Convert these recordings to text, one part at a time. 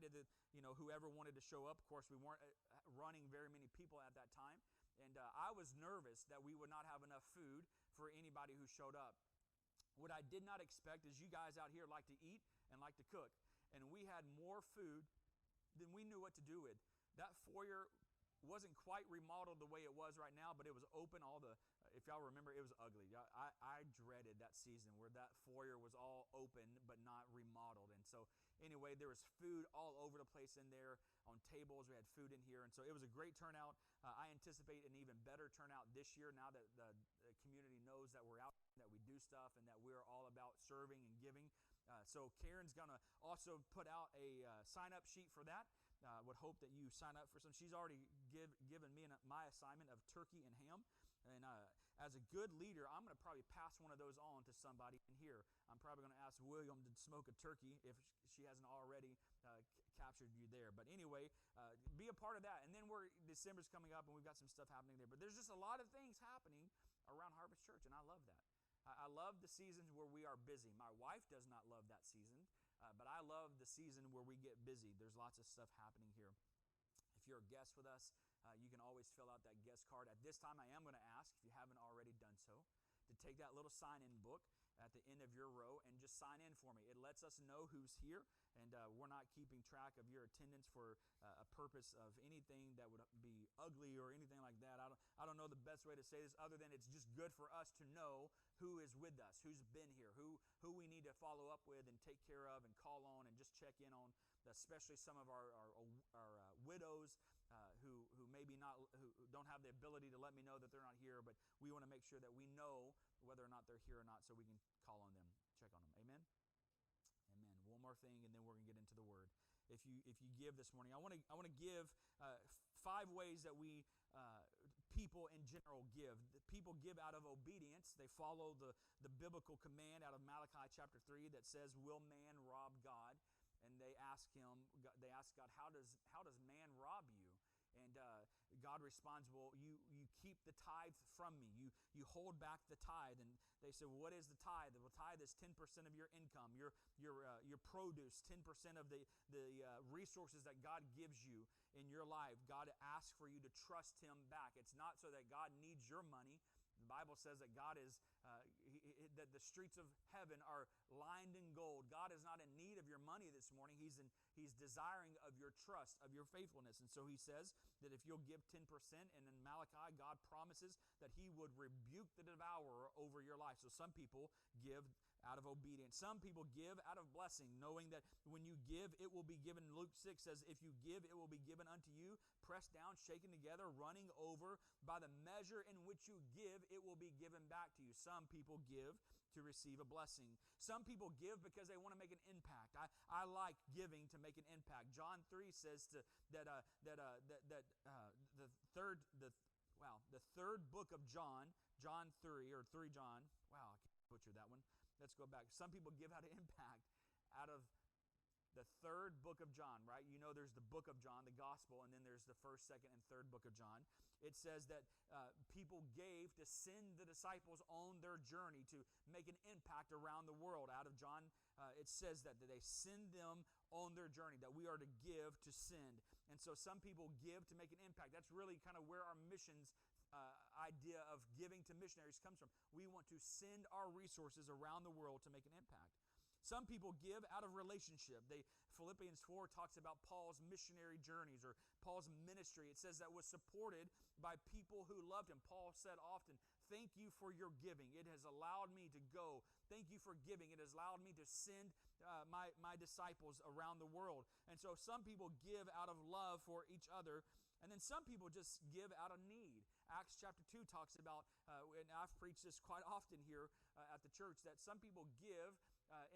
invited the, whoever wanted to show up. Of course, we weren't running very many people at that time. And I was nervous that we would not have enough food for anybody who showed up. What I did not expect is you guys out here like to eat and like to cook. And we had more food than we knew what to do with. That foyer wasn't quite remodeled the way it was right now, but it was open. If y'all remember, it was ugly. I dreaded that season where that foyer was all open but not remodeled. And so anyway, there was food all over the place in there on tables. We had food in here. And so it was a great turnout. I anticipate an even better turnout this year now that the community knows that we're out, that we do stuff, and that we're all about serving and giving. So Karen's going to also put out a sign-up sheet for that. Would hope that you sign up for some. She's already given me my assignment of turkey and ham. And as a good leader, I'm going to probably pass one of those on to somebody in here. I'm probably going to ask William to smoke a turkey if she hasn't already captured you there. But anyway, be a part of that. And then December's coming up, and we've got some stuff happening there. But there's just a lot of things happening around Harvest Church, and I love that. I love the seasons where we are busy. My wife does not love that season, but I love the season where we get busy. There's lots of stuff happening here. If you're a guest with us, you can always fill out that guest card. At this time, I am going to ask, if you haven't already done so, to take that little sign-in book at the end of your row and just sign in for me. It lets us know who's here, and we're not keeping track of your attendance for a purpose of anything that would be ugly or anything like that. I don't know the best way to say this other than it's just good for us to know who is with us, who's been here, who we need to follow up with and take care of and call on and just check in on, especially some of our widows who maybe not, who don't have the ability to let me know that they're not here, but we want to make sure that we know whether or not they're here or not so we can call on them, check on them. Amen? Amen. One more thing, and then we're going to get into the Word. If you give this morning, I want to give 5 ways that we people in general give. People give out of obedience. They follow the biblical command out of Malachi chapter 3 that says, "Will man rob God?" And they ask God, how does man rob you? And God responds, well, you keep the tithe from me. You hold back the tithe. And they say, well, what is the tithe? Well, tithe is 10% of your income, your produce, 10% of the resources that God gives you in your life. God asks for you to trust Him back. It's not so that God needs your money. The Bible says that God is, that the streets of heaven are lined in gold. God is not in need of your money this morning. He's desiring of your trust, of your faithfulness. And so He says that if you'll give 10%, and in Malachi, God promises that He would rebuke the devourer over your life. So some people give out of obedience. Some people give out of blessing, knowing that when you give, it will be given. Luke 6 says, if you give, it will be given unto you, pressed down, shaken together, running over. By the measure in which you give, it will be given back to you. Some people give to receive a blessing. Some people give because they want to make an impact. I like giving to make an impact. John 3 says that the third book of John 3 or 3 John. Wow, I can't butcher that one. Let's go back. Some people give out of impact out of the third book of John, right? You know there's the book of John, the gospel, and then there's the first, second, and third book of John. It says that people gave to send the disciples on their journey to make an impact around the world. Out of John, it says that they send them on their journey, that we are to give to send. And so some people give to make an impact. That's really kind of where our missions idea of giving to missionaries comes from. We want to send our resources around the world to make an impact. Some people give out of relationship. Philippians 4 talks about Paul's missionary journeys or Paul's ministry. It says that was supported by people who loved him. Paul said often, thank you for your giving. It has allowed me to go. Thank you for giving. It has allowed me to send my disciples around the world. And so some people give out of love for each other. And then some people just give out of need. Acts chapter 2 talks about, and I've preached this quite often here at the church, that some people give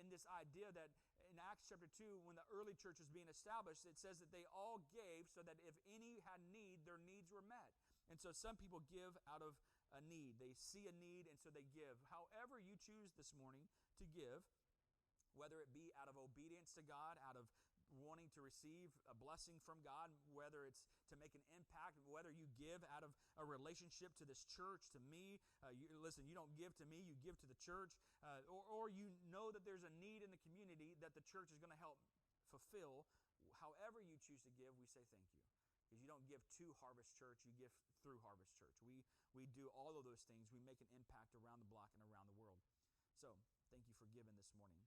in this idea that in Acts chapter 2, when the early church was being established, it says that they all gave so that if any had need, their needs were met. And so some people give out of a need. They see a need, and so they give. However you choose this morning to give, whether it be out of obedience to God, out of wanting to receive a blessing from God, whether it's to make an impact, whether you give out of a relationship to this church, to me. Listen, you don't give to me, you give to the church. Or you know that there's a need in the community that the church is going to help fulfill. however you choose to give, we say thank you. Because you don't give to Harvest Church, you give through Harvest Church. We do all of those things. We make an impact around the block and around the world. So, thank you for giving this morning.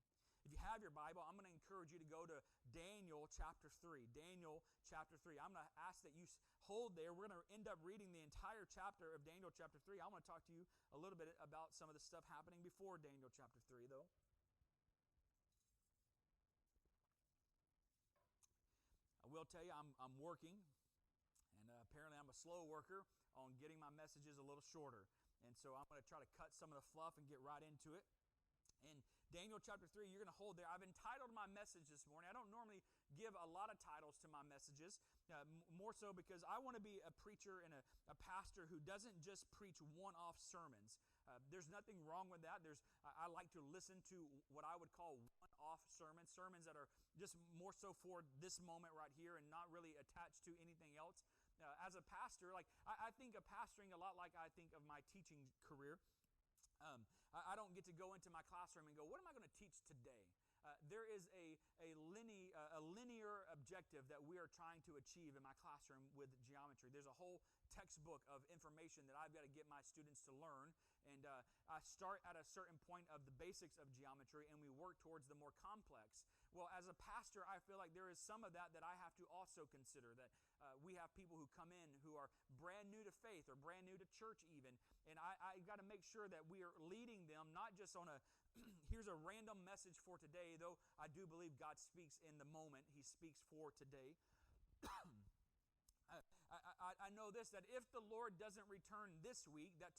If you have your Bible, I'm going to encourage you to go to Daniel chapter 3. Daniel chapter 3. I'm going to ask that you hold there. We're going to end up reading the entire chapter of Daniel chapter 3. I want to talk to you a little bit about some of the stuff happening before Daniel chapter 3, though. I will tell you, I'm working, and apparently I'm a slow worker on getting my messages a little shorter. And so I'm going to try to cut some of the fluff and get right into it. In Daniel chapter 3, you're going to hold there. I've entitled my message this morning. I don't normally give a lot of titles to my messages, more so because I want to be a preacher and a pastor who doesn't just preach one-off sermons. There's nothing wrong with that. I like to listen to what I would call one-off sermons that are just more so for this moment right here and not really attached to anything else. As a pastor, I think of pastoring a lot like I think of my teaching career. I don't get to go into my classroom and go, what am I going to teach today? There is a linear objective that we are trying to achieve in my classroom with geometry. There's a whole textbook of information that I've got to get my students to learn. And I start at a certain point of the basics of geometry, and we work towards the more complex. Well, as a pastor, I feel like there is some of that I have to also consider, that we have people who come in who are brand new to faith or brand new to church even, and I got to make sure that we are leading them not just on a here's a random message for today, though I do believe God speaks in the moment. He speaks for today. I know this, that if the Lord doesn't return this week, that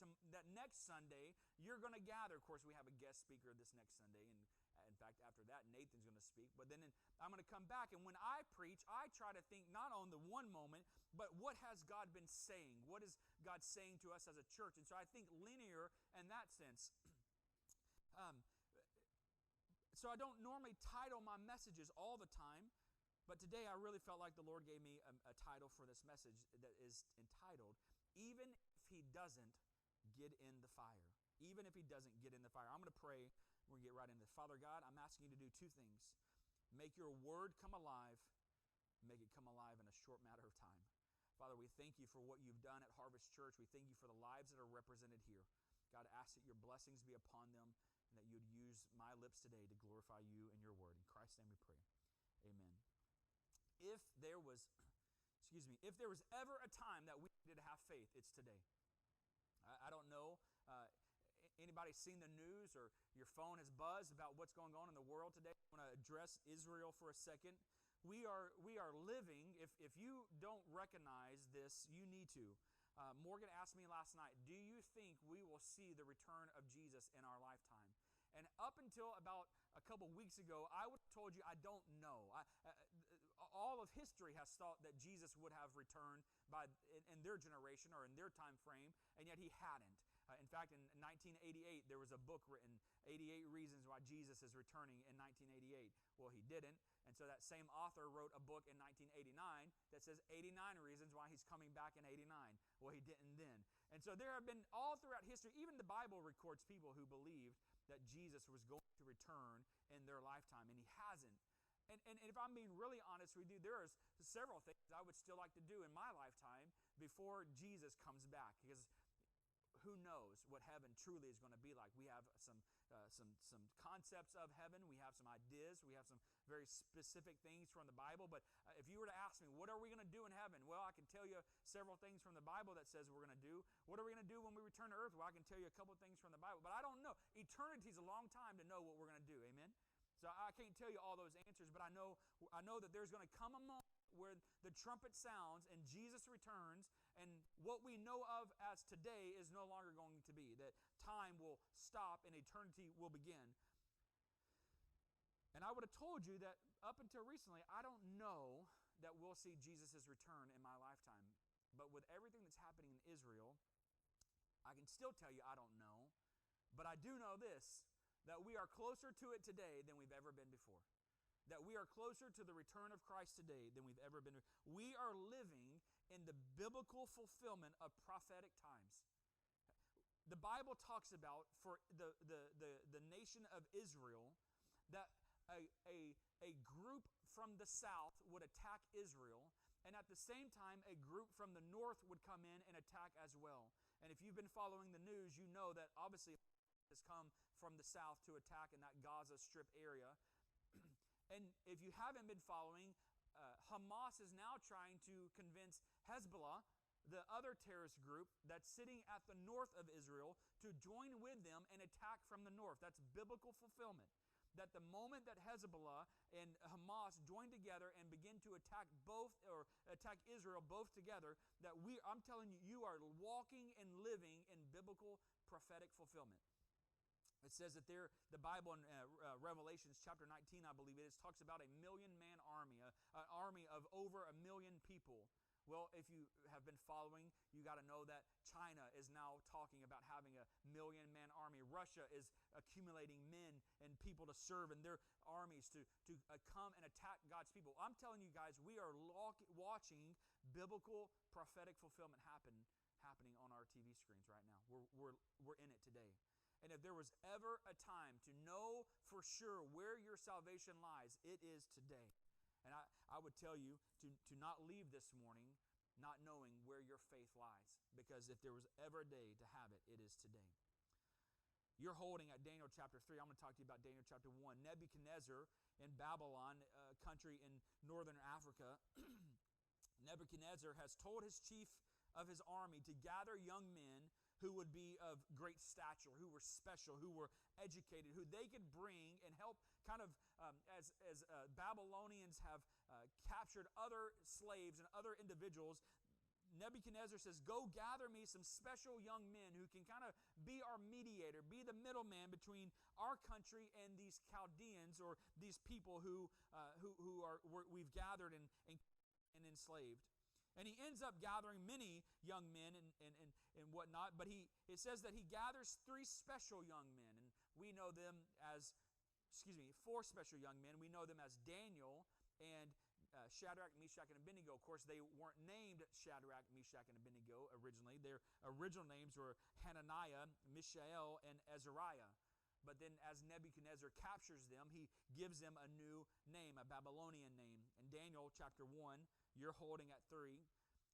next Sunday, you're going to gather. Of course, we have a guest speaker this next Sunday, and in fact, after that, Nathan's going to speak. But then I'm going to come back, and when I preach, I try to think not on the one moment, but what has God been saying? What is God saying to us as a church? And so I think linear in that sense. So I don't normally title my messages all the time, but today I really felt like the Lord gave me a title for this message that is entitled, Even If He Doesn't Get in the Fire. Even if He doesn't get in the fire. I'm going to pray. We're going to get right into this. Father God, I'm asking you to do two things. Make your word come alive, make it come alive in a short matter of time. Father, we thank you for what you've done at Harvest Church. We thank you for the lives that are represented here. God, I ask that your blessings be upon them and that you'd use my lips today to glorify you and your word. In Christ's name we pray. Amen. If there was ever a time that we needed to have faith, it's today. I don't know. Anybody seen the news or your phone has buzzed about what's going on in the world today? I want to address Israel for a second. We are living, if you don't recognize this, you need to. Morgan asked me last night, do you think we will see the return of Jesus in our lifetime? And up until about a couple weeks ago, I would have told you I don't know. All of history has thought that Jesus would have returned in their generation or in their time frame, and yet he hadn't. In fact, in 1988, there was a book written, 88 Reasons Why Jesus is Returning in 1988. Well, he didn't, and so that same author wrote a book in 1989 that says 89 Reasons Why He's Coming Back in 89. Well, he didn't then. And so there have been, all throughout history, even the Bible records people who believed that Jesus was going to return in their lifetime, and he hasn't. And if I'm being really honest with you, there are several things I would still like to do in my lifetime before Jesus comes back, because who knows what heaven truly is going to be like. We have some concepts of heaven. We have some ideas. We have some very specific things from the Bible. But if you were to ask me, what are we going to do in heaven? Well, I can tell you several things from the Bible that says we're going to do. What are we going to do when we return to earth? Well, I can tell you a couple things from the Bible. But I don't know. Eternity is a long time to know what we're going to do. Amen? So I can't tell you all those answers, but I know that there's going to come a moment where the trumpet sounds and Jesus returns, and what we know of as today is no longer going to be. That time will stop and eternity will begin. And I would have told you that up until recently, I don't know that we'll see Jesus' return in my lifetime. But with everything that's happening in Israel, I can still tell you I don't know. But I do know this, that we are closer to it today than we've ever been before. That we are closer to the return of Christ today than we've ever been. We are living in the biblical fulfillment of prophetic times. The Bible talks about for the nation of Israel that a group from the south would attack Israel, and at the same time, a group from the north would come in and attack as well. And if you've been following the news, you know that obviously has come from the south to attack in that Gaza Strip area. And if you haven't been following, Hamas is now trying to convince Hezbollah, the other terrorist group that's sitting at the north of Israel, to join with them and attack from the north. That's biblical fulfillment. That the moment that Hezbollah and Hamas join together and begin to attack both, or attack Israel both together, that I'm telling you, you are walking and living in biblical prophetic fulfillment. It says that there, the Bible in Revelations chapter 19, I believe it is, talks about a 1,000,000-man army, an army of over 1,000,000 people. Well, if you have been following, you got to know that China is now talking about having a 1,000,000-man army. Russia is accumulating men and people to serve in their armies to come and attack God's people. I'm telling you guys, we are watching biblical prophetic fulfillment happening on our TV screens right now. We're in it today. And if there was ever a time to know for sure where your salvation lies, it is today. And I would tell you to not leave this morning not knowing where your faith lies. Because if there was ever a day to have it, it is today. You're holding at Daniel chapter 3. I'm going to talk to you about Daniel chapter 1. Nebuchadnezzar in Babylon, a country in northern Africa, Nebuchadnezzar has told his chief of his army to gather young men who would be of great stature, who were special, who were educated, who they could bring and help kind of, as Babylonians have captured other slaves and other individuals. Nebuchadnezzar says, go gather me some special young men who can kind of be our mediator, be the middleman between our country and these Chaldeans, or these people who we've gathered and enslaved. And he ends up gathering many young men and whatnot, but it says that he gathers 3 special young men, and we know them as, 4 special young men. We know them as Daniel and Shadrach, Meshach, and Abednego. Of course, they weren't named Shadrach, Meshach, and Abednego originally. Their original names were Hananiah, Mishael, and Azariah. But then as Nebuchadnezzar captures them, he gives them a new name, a Babylonian name. In Daniel chapter 1, you're holding at 3.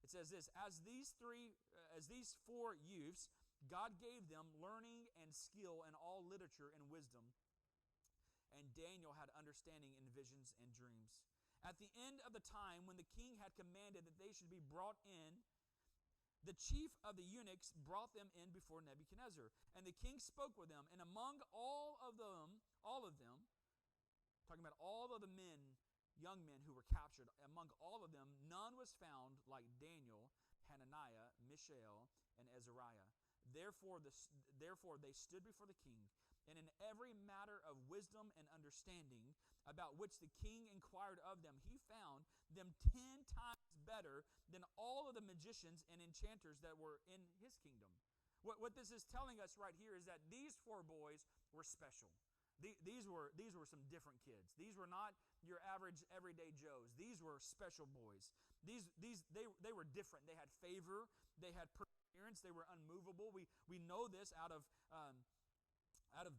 It says this, as these 4 youths, God gave them learning and skill in all literature and wisdom. And Daniel had understanding in visions and dreams. At the end of the time, when the king had commanded that they should be brought in, the chief of the eunuchs brought them in before Nebuchadnezzar. And the king spoke with them. And among all of them, talking about all of the men, young men who were captured, among all of them, none was found like Daniel, Hananiah, Mishael, and Azariah. Therefore they stood before the king, and in every matter of wisdom and understanding about which the king inquired of them, he found them 10 times better than all of the magicians and enchanters that were in his kingdom. What this is telling us right here is that these 4 boys were special. These were some different kids. These were not your average everyday Joes. These were special boys. They were different. They had favor. They had perseverance. They were unmovable. We know this out of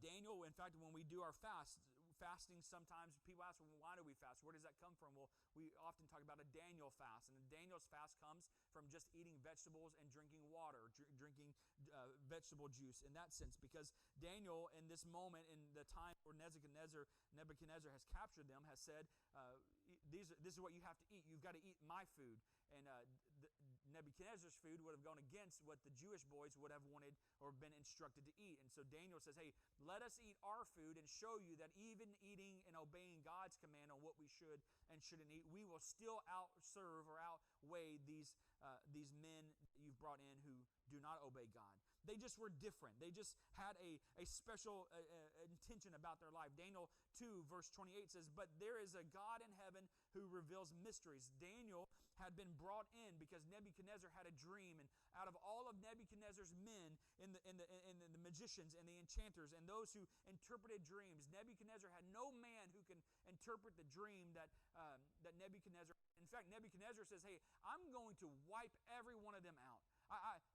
Daniel. In fact, when we do our fasting, sometimes people ask, well, why do we fast? Where does that come from? Well, we often talk about a Daniel fast, and a Daniel's fast comes from just eating vegetables and drinking water, drinking vegetable juice in that sense, because Daniel, in this moment, in the time where Nebuchadnezzar has captured them, has said, this is what you have to eat. You've got to eat my food. And Nebuchadnezzar's food would have gone against what the Jewish boys would have wanted or been instructed to eat. And so Daniel says, hey, let us eat our food and show you that even eating and obeying God's command on what we should and shouldn't eat, we will still outserve or outweigh these men you've brought in who do not obey God. They just were different. They just had a special intention about their life. Daniel 2 verse 28 says, but there is a God in heaven who reveals mysteries. Daniel had been brought in because Nebuchadnezzar had a dream, and out of all of Nebuchadnezzar's men in the magicians and the enchanters and those who interpreted dreams, Nebuchadnezzar had no man who can interpret the dream that Nebuchadnezzar. In fact, Nebuchadnezzar says, hey, I'm going to wipe every one of them out.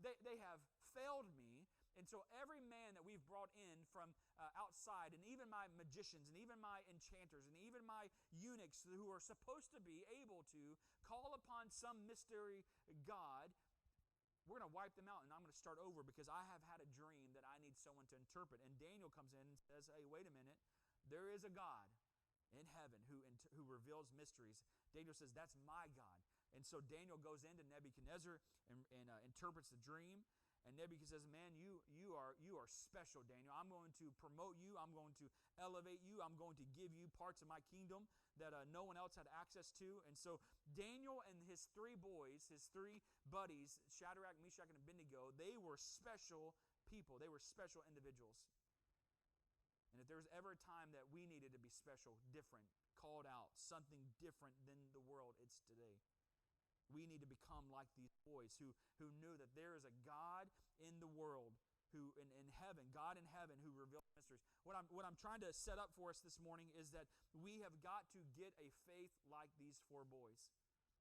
They have failed me, And so every man that we've brought in from outside, and even my magicians, and even my enchanters, and even my eunuchs who are supposed to be able to call upon some mystery God, we're going to wipe them out, and I'm going to start over because I have had a dream that I need someone to interpret. And Daniel comes in and says, hey, wait a minute. There is a God in heaven who reveals mysteries. Daniel says, that's my God. And so Daniel goes into Nebuchadnezzar and interprets the dream. And Nebuchadnezzar says, man, you are special, Daniel. I'm going to promote you. I'm going to elevate you. I'm going to give you parts of my kingdom that no one else had access to. And so Daniel and his three boys, his three buddies, Shadrach, Meshach, and Abednego, they were special people. They were special individuals. And if there was ever a time that we needed to be special, different, called out, something different than the world, it's today. We need to become like these boys who knew that there is a God in the world, who in heaven, God in heaven, who reveals mysteries. What I'm trying to set up for us this morning is that we have got to get a faith like these four boys.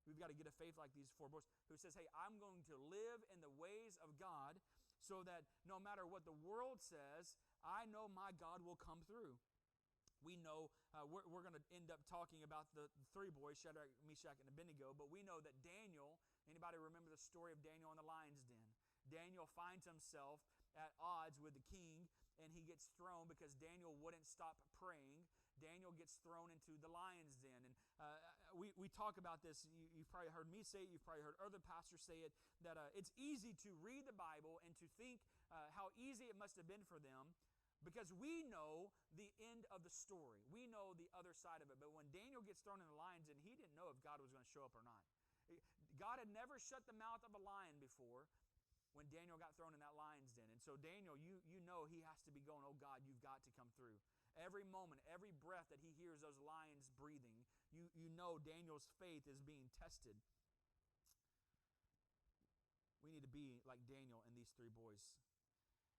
We've got to get a faith like these four boys who says, hey, I'm going to live in the ways of God so that no matter what the world says, I know my God will come through. We know we're going to end up talking about the three boys, Shadrach, Meshach, and Abednego, but we know that Daniel, anybody remember the story of Daniel in the lion's den? Daniel finds himself at odds with the king, and he gets thrown because Daniel wouldn't stop praying. Daniel gets thrown into the lion's den. And we talk about this. You've probably heard me say it. You've probably heard other pastors say it, that it's easy to read the Bible and to think how easy it must have been for them, because we know the end of the story. We know the other side of it. But when Daniel gets thrown in the lion's den, he didn't know if God was going to show up or not. God had never shut the mouth of a lion before when Daniel got thrown in that lion's den. And so Daniel, you know he has to be going, oh God, you've got to come through. Every moment, every breath that he hears those lions breathing, you know Daniel's faith is being tested. We need to be like Daniel and these three boys.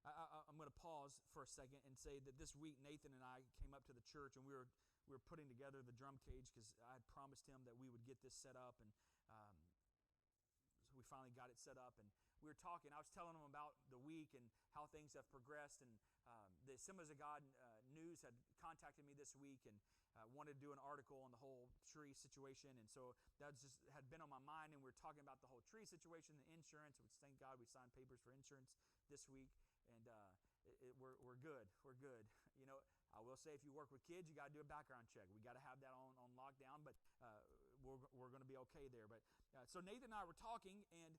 I'm going to pause for a second and say that this week Nathan and I came up to the church, and we were putting together the drum cage because I had promised him that we would get this set up, and so we finally got it set up. And we were talking. I was telling him about the week and how things have progressed, and the Assemblies of God News had contacted me this week and wanted to do an article on the whole tree situation, and so that just had been on my mind. And we were talking about the whole tree situation, the insurance, which thank God we signed papers for insurance this week. And we're good. We're good. You know, I will say if you work with kids, you got to do a background check. We got to have that on lockdown, but we're going to be okay there. But so Nathan and I were talking, and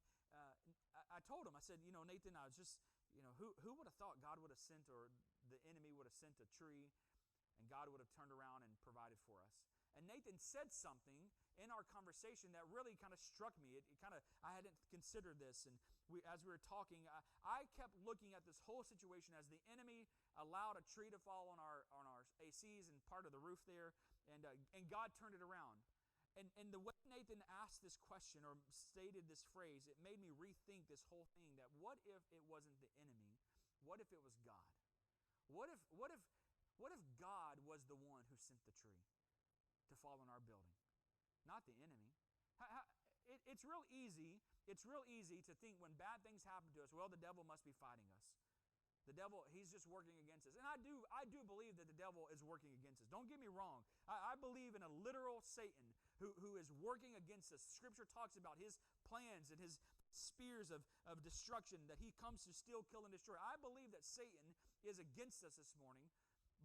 I told him, I said, you know, Nathan, I was just, you know, who would have thought God would have sent, or the enemy would have sent a tree, and God would have turned around and provided for us. And Nathan said something in our conversation that really kind of struck me. I hadn't considered this, and as we were talking, I kept looking at this whole situation as the enemy allowed a tree to fall on our ACs and part of the roof there, and God turned it around. And the way Nathan asked this question or stated this phrase, it made me rethink this whole thing. That what if it wasn't the enemy? What if it was God? What if God was the one who sent the tree to fall on our building, not the enemy? It's real easy. It's real easy to think when bad things happen to us, well, the devil must be fighting us. The devil, he's just working against us. And I do believe that the devil is working against us. Don't get me wrong. I believe in a literal Satan who is working against us. Scripture talks about his plans and his spears of destruction, that he comes to steal, kill, and destroy. I believe that Satan is against us this morning.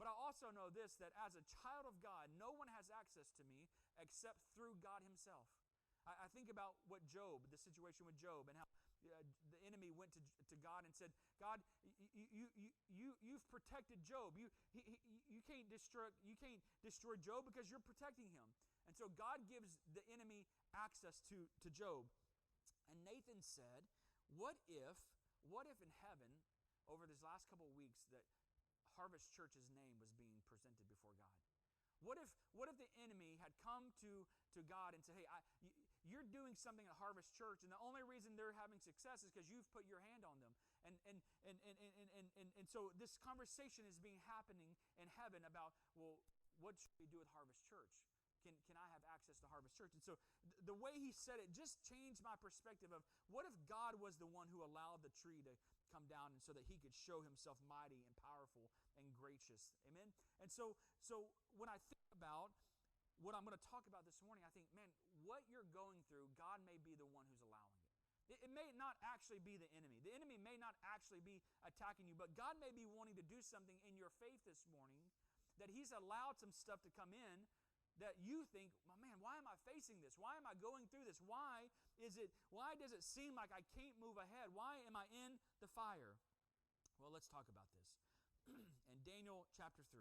But I also know this, that as a child of God, no one has access to me except through God himself. I think about what the situation with Job, and how the enemy went to God and said, God, you've protected Job. You can't destroy Job because you're protecting him. And so God gives the enemy access to Job. And Nathan said, what if in heaven, over these last couple of weeks, that Harvest Church's name was being presented before God? What if the enemy had come to God and said, hey, you're doing something at Harvest Church, and the only reason they're having success is because you've put your hand on them. And so this conversation is happening in heaven about, well, what should we do with Harvest Church? can I have access to Harvest Church? And so the way he said it just changed my perspective of what if God was the one who allowed the tree to come down and so that he could show himself mighty and powerful and gracious. Amen? And so when I think about what I'm going to talk about this morning, I think, man, what you're going through, God may be the one who's allowing it. It may not actually be the enemy. The enemy may not actually be attacking you, but God may be wanting to do something in your faith this morning that he's allowed some stuff to come in that you think, well, man, why am I facing this? Why am I going through this? Why does it seem like I can't move ahead? Why am I in the fire? Well, let's talk about this. In Daniel chapter 3,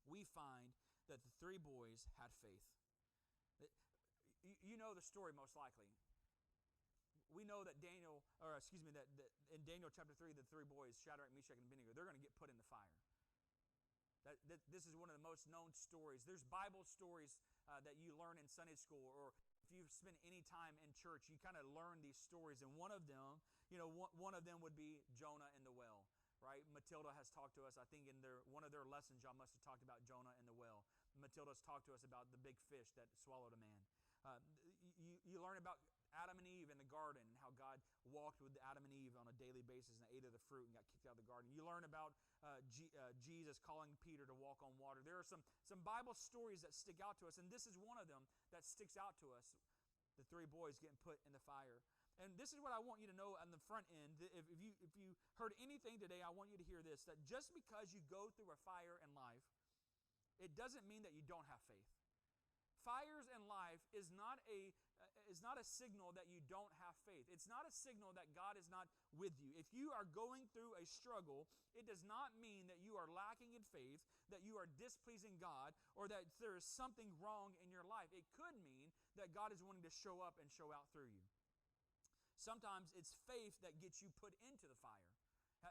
we find that the three boys had faith. You know the story most likely. We know that that in Daniel chapter 3, the three boys, Shadrach, Meshach, and Abednego, they're going to get put in the fire. This is one of the most known stories. There's Bible stories that you learn in Sunday school, or if you've spent any time in church, you kind of learn these stories. And one of them, one of them would be Jonah and the well, right? Matilda has talked to us, I think in one of their lessons, y'all must have talked about Jonah and the well. Matilda's talked to us about the big fish that swallowed a man. You learn about Adam and Eve in the garden and how God walked with Adam and Eve on a daily basis and ate of the fruit and got kicked out of the garden. You learn about Jesus calling Peter to walk on water. There are some Bible stories that stick out to us, and this is one of them that sticks out to us. The three boys getting put in the fire. And this is what I want you to know on the front end. If you heard anything today, I want you to hear this, that just because you go through a fire in life, it doesn't mean that you don't have faith. Fires in life is not a signal that you don't have faith. It's not a signal that God is not with you. If you are going through a struggle, it does not mean that you are lacking in faith, that you are displeasing God, or that there is something wrong in your life. It could mean that God is wanting to show up and show out through you. Sometimes it's faith that gets you put into the fire.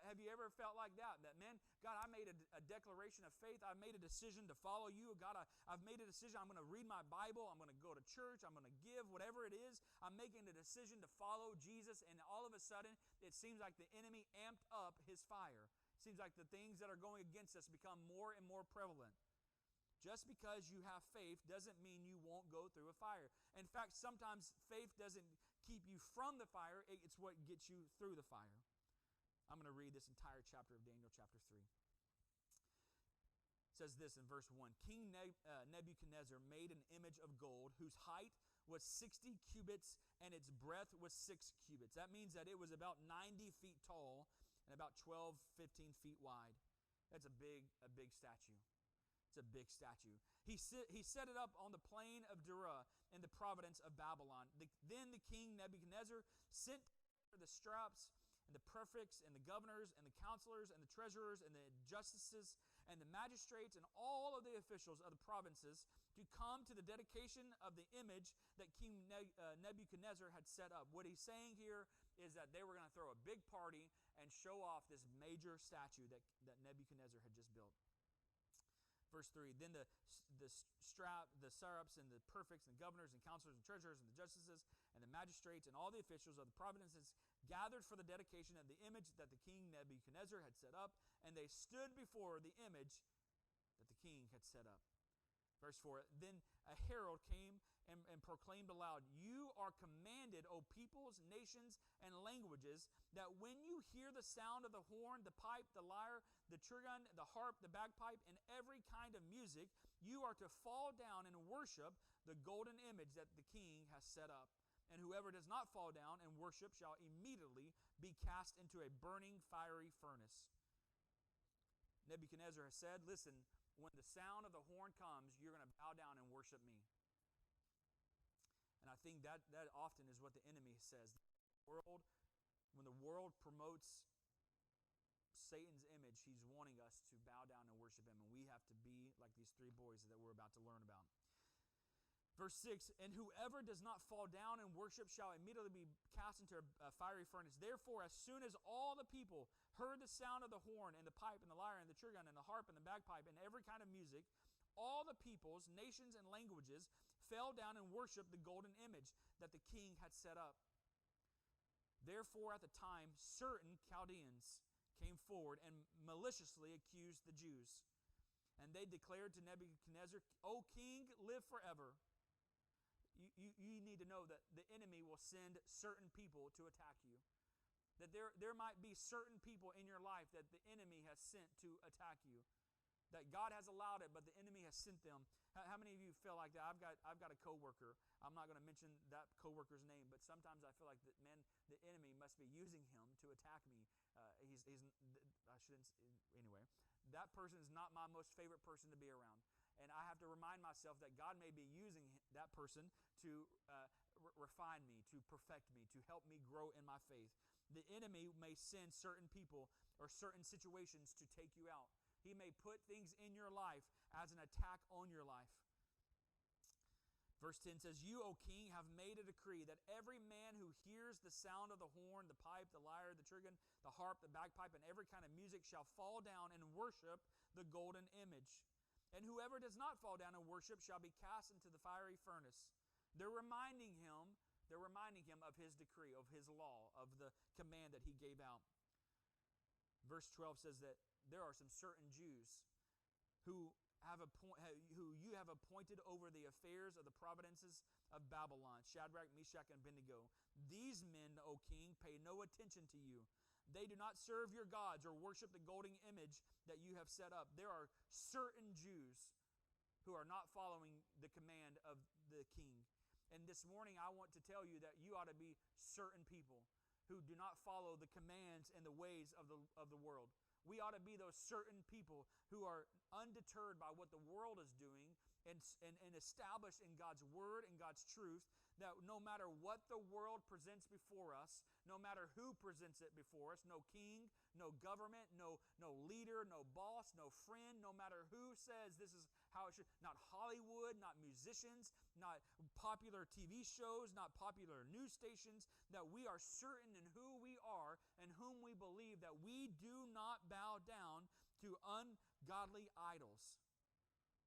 Have you ever felt like that? That, man, God, I made a declaration of faith. I made a decision to follow you. God, I've made a decision. I'm going to read my Bible. I'm going to go to church. I'm going to give, whatever it is. I'm making a decision to follow Jesus. And all of a sudden, it seems like the enemy amped up his fire. It seems like the things that are going against us become more and more prevalent. Just because you have faith doesn't mean you won't go through a fire. In fact, sometimes faith doesn't keep you from the fire. It's what gets you through the fire. I'm going to read this entire chapter of Daniel chapter 3. It says this in verse 1. King Nebuchadnezzar made an image of gold whose height was 60 cubits and its breadth was 6 cubits. That means that it was about 90 feet tall and about 12, 15 feet wide. That's a big statue. It's a big statue. He set it up on the plain of Dura in the province of Babylon. Then the king Nebuchadnezzar sent the straps and the prefects and the governors and the counselors and the treasurers and the justices and the magistrates and all of the officials of the provinces to come to the dedication of the image that King Nebuchadnezzar had set up. What he's saying here is that they were going to throw a big party and show off this major statue that Nebuchadnezzar had just built. Verse 3, then the satraps and the prefects and the governors and counselors and treasurers and the justices and the magistrates and all the officials of the provinces gathered for the dedication of the image that the king Nebuchadnezzar had set up, and they stood before the image that the king had set up. Verse 4, then a herald came and proclaimed aloud, you are commanded, O peoples, nations, and languages, that when you hear the sound of the horn, the pipe, the lyre, the trigon, the harp, the bagpipe, and every kind of music, you are to fall down and worship the golden image that the king has set up. And whoever does not fall down and worship shall immediately be cast into a burning fiery furnace. Nebuchadnezzar has said, listen, when the sound of the horn comes, you're going to bow down and worship me. And I think that often is what the enemy says. When the world promotes Satan's image, he's wanting us to bow down and worship him. And we have to be like these three boys that we're about to learn about. Verse 6, and whoever does not fall down and worship shall immediately be cast into a fiery furnace. Therefore, as soon as all the people heard the sound of the horn and the pipe and the lyre and the trigon and the harp and the bagpipe and every kind of music, all the peoples, nations, and languages fell down and worshiped the golden image that the king had set up. Therefore, at the time, certain Chaldeans came forward and maliciously accused the Jews. And they declared to Nebuchadnezzar, O king, live forever. You need to know that the enemy will send certain people to attack you. That there might be certain people in your life that the enemy has sent to attack you. That God has allowed it, but the enemy has sent them. How many of you feel like that? I've got a coworker. I'm not going to mention that coworker's name, but sometimes I feel like that, man, the enemy must be using him to attack me. I shouldn't. Anyway, that person is not my most favorite person to be around. And I have to remind myself that God may be using that person to refine me, to perfect me, to help me grow in my faith. The enemy may send certain people or certain situations to take you out. He may put things in your life as an attack on your life. Verse 10 says, You, O king, have made a decree that every man who hears the sound of the horn, the pipe, the lyre, the trigon, the harp, the bagpipe, and every kind of music shall fall down and worship the golden image. And whoever does not fall down and worship shall be cast into the fiery furnace. They're reminding him of his decree, of his law, of the command that he gave out. Verse 12 says that there are some certain Jews who you have appointed over the affairs of the providences of Babylon, Shadrach, Meshach, and Abednego. These men, O king, pay no attention to you. They do not serve your gods or worship the golden image that you have set up. There are certain Jews who are not following the command of the king. And this morning I want to tell you that you ought to be certain people who do not follow the commands and the ways of the world. We ought to be those certain people who are undeterred by what the world is doing and established in God's word and God's truth, that no matter what the world presents before us, no matter who presents it before us, no king, no government, no leader, no boss, no friend, no matter who says this is how it should, not Hollywood, not musicians, not popular TV shows, not popular news stations, that we are certain in who we are and whom we believe, that we do not bow down to ungodly idols.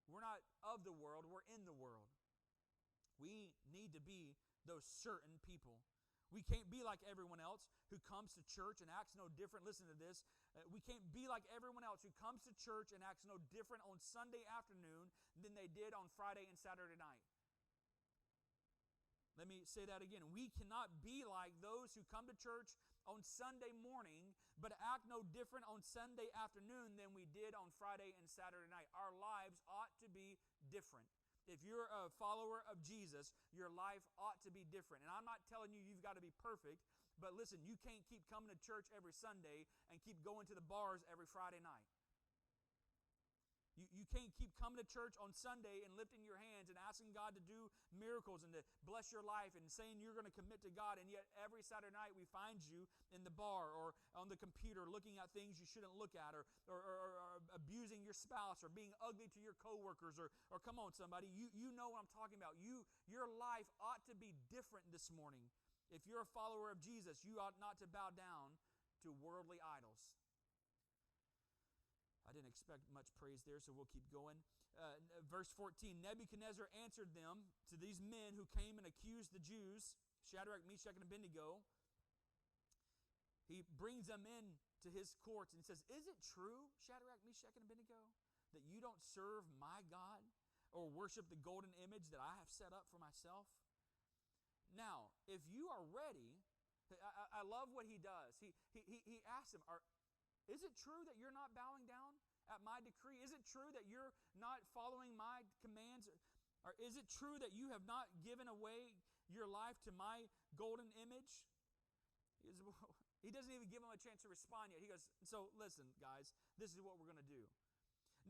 We're not of the world, we're in the world. We need to be those certain people. We can't be like everyone else who comes to church and acts no different. Listen to this. We can't be like everyone else who comes to church and acts no different on Sunday afternoon than they did on Friday and Saturday night. Let me say that again. We cannot be like those who come to church on Sunday morning but act no different on Sunday afternoon than we did on Friday and Saturday night. Our lives ought to be different. If you're a follower of Jesus, your life ought to be different. And I'm not telling you you've got to be perfect, but listen, you can't keep coming to church every Sunday and keep going to the bars every Friday night. You can't keep coming to church on Sunday and lifting your hands and asking God to do miracles and to bless your life and saying you're going to commit to God, and yet every Saturday night we find you in the bar or on the computer looking at things you shouldn't look at, or abusing your spouse, or being ugly to your coworkers, or come on somebody, you know what I'm talking about. Your life ought to be different this morning. If you're a follower of Jesus, you ought not to bow down to worldly idols. I didn't expect much praise there, so we'll keep going. Verse 14, Nebuchadnezzar answered them, to these men who came and accused the Jews, Shadrach, Meshach, and Abednego. He brings them in to his courts and says, Is it true, Shadrach, Meshach, and Abednego, that you don't serve my God or worship the golden image that I have set up for myself? Now, if you are ready, I love what he does. He asks them, Is it true that you're not bowing down at my decree? Is it true that you're not following my commands? Or is it true that you have not given away your life to my golden image? He doesn't even give them a chance to respond yet. He goes, so listen, guys, this is what we're going to do.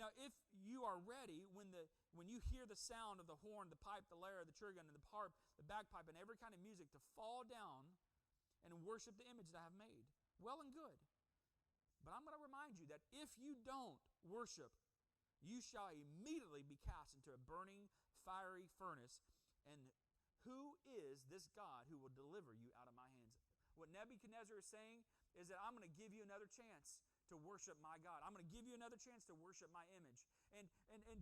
Now, if you are ready, when you hear the sound of the horn, the pipe, the lyre, the trigon, and the harp, the bagpipe, and every kind of music, to fall down and worship the image that I have made, well and good. But I'm going to remind you that if you don't worship, you shall immediately be cast into a burning, fiery furnace. And who is this God who will deliver you out of my hands? What Nebuchadnezzar is saying is that I'm going to give you another chance to worship my God. I'm going to give you another chance to worship my image. And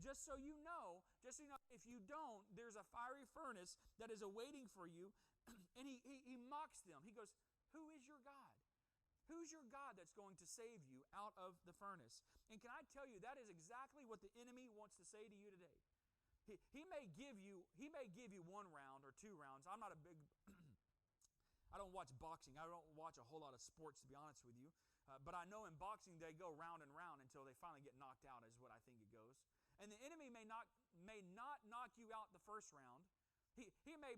just so you know, if you don't, there's a fiery furnace that is awaiting for you. And he mocks them. He goes, who is your God? Who's your God that's going to save you out of the furnace? And can I tell you, that is exactly what the enemy wants to say to you today. He may give you 1 round or 2 rounds. I'm not a big I don't watch boxing. I don't watch a whole lot of sports, to be honest with you. But I know in boxing they go round and round until they finally get knocked out, is what I think it goes. And the enemy may not knock you out the first round. He may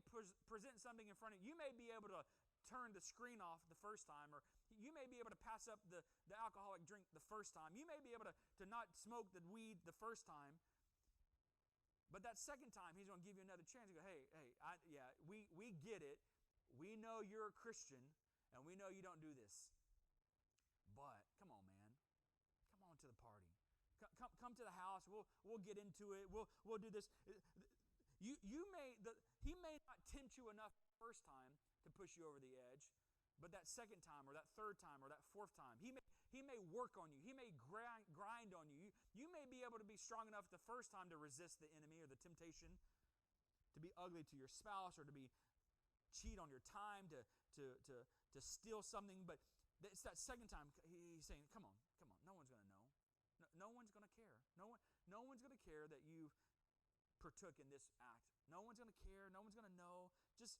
present something in front of you. You may be able to turn the screen off the first time, or you may be able to pass up the alcoholic drink the first time. You may be able to not smoke the weed the first time. But that second time, he's going to give you another chance. You go, hey, we get it. We know you're a Christian, and we know you don't do this. But come on, man, come on to the party. Come to the house. We'll get into it. We'll do this. He may not tempt you enough the first time to push you over the edge, but that second time, or that third time, or that fourth time, he may work on you. He may grind on you. You may be able to be strong enough the first time to resist the enemy or the temptation to be ugly to your spouse, or to be cheat on your time, to steal something. But it's that second time he's saying, come on, no one's going to know. No one's going to care. No one's going to care that you partook in this act. No one's going to care. No one's going to know. Just